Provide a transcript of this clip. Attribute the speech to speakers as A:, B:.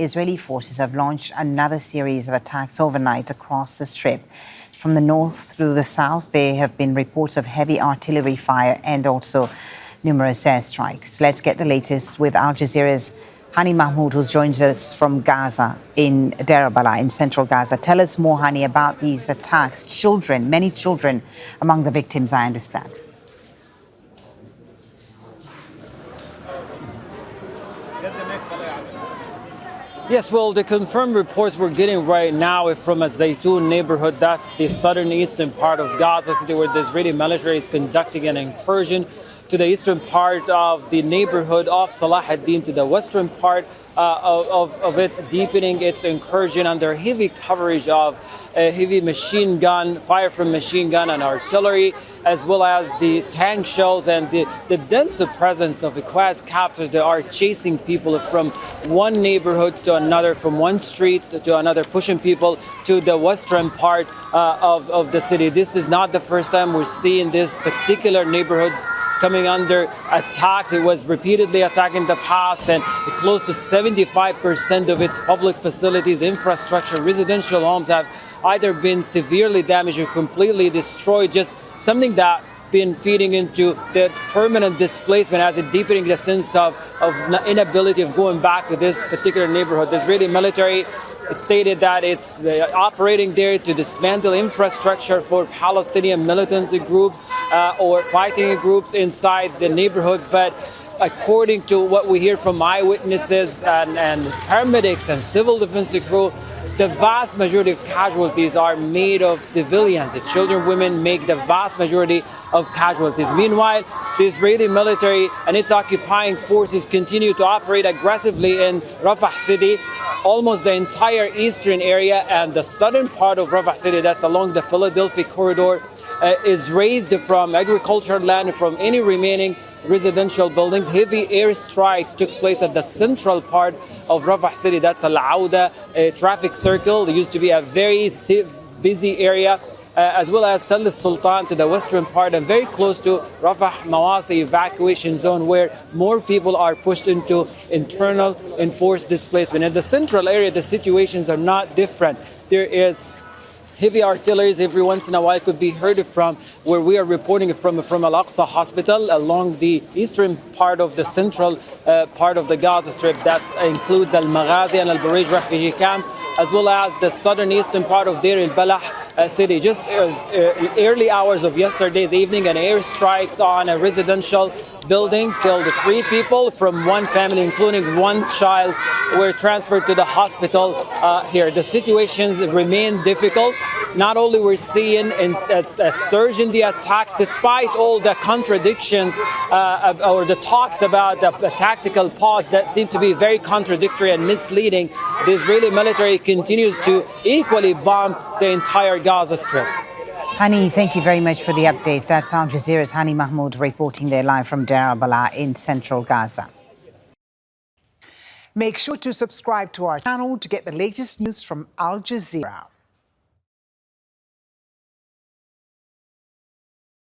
A: Israeli forces have launched another series of attacks overnight across the Strip. From the north through the south, there have been reports of heavy artillery fire and also numerous airstrikes. Let's get the latest with Al Jazeera's Hani Mahmoud, who joins us from Gaza in Deir el-Balah in central Gaza. Tell us more, Hani, about these attacks. Children, many children among the victims, I understand.
B: Yes, well, the confirmed reports we're getting right now are from a Zaytun neighborhood. That's the southern eastern part of Gaza City, where the Israeli military is conducting an incursion to the eastern part of the neighborhood of Salah ad-Din, to the western part of it, deepening its incursion under heavy coverage of heavy machine gun, fire from machine gun and artillery, as well as the tank shells and the dense presence of quadcopters that are chasing people from one neighborhood to another, from one street to another, pushing people to the western part of the city. This is not the first time we're seeing this particular neighborhood coming under attacks. It was repeatedly attacked in the past, and close to 75% of its public facilities, infrastructure, residential homes have either been severely damaged or completely destroyed. Just something that been feeding into the permanent displacement, as it deepening the sense of inability of going back to this particular neighborhood. The Israeli military stated that it's operating there to dismantle infrastructure for Palestinian militant groups or fighting groups inside the neighborhood. But according to what we hear from eyewitnesses and paramedics and civil defense crew, the vast majority of casualties are made of civilians. The children, women make the vast majority of casualties. Meanwhile, the Israeli military and its occupying forces continue to operate aggressively in Rafah city. Almost the entire eastern area and the southern part of Rafah city, that's along the Philadelphi Corridor, is razed from agricultural land, from any remaining residential buildings. Heavy airstrikes took place at the central part of Rafah city. That's Al-Auda, a traffic circle. It used to be a very busy area, as well as Tel Sultan to the western part, and very close to Rafah Mawasi evacuation zone, where more people are pushed into internal enforced displacement. In the central area, the situations are not different. There is heavy artillery every once in a while could be heard from where we are reporting from Al-Aqsa Hospital along the eastern part of the central part of the Gaza Strip. That includes el-Maghazi and el-Bureij refugee camps, as well as the southern eastern part of Deir el-Balah city. Just early hours of yesterday's evening, an airstrikes on a residential building killed 3 people from one family, including 1 child, were transferred to the hospital here. The situations remain difficult. Not only we're seeing a surge in the attacks, despite all the contradictions or the talks about the tactical pause that seem to be very contradictory and misleading, the Israeli military continues to equally bomb the entire Gaza Strip.
A: Hani, thank you very much for the update. That's Al Jazeera's Hani Mahmoud reporting there live from Deir el-Balah in central Gaza.
C: Make sure to subscribe to our channel to get the latest news from Al Jazeera.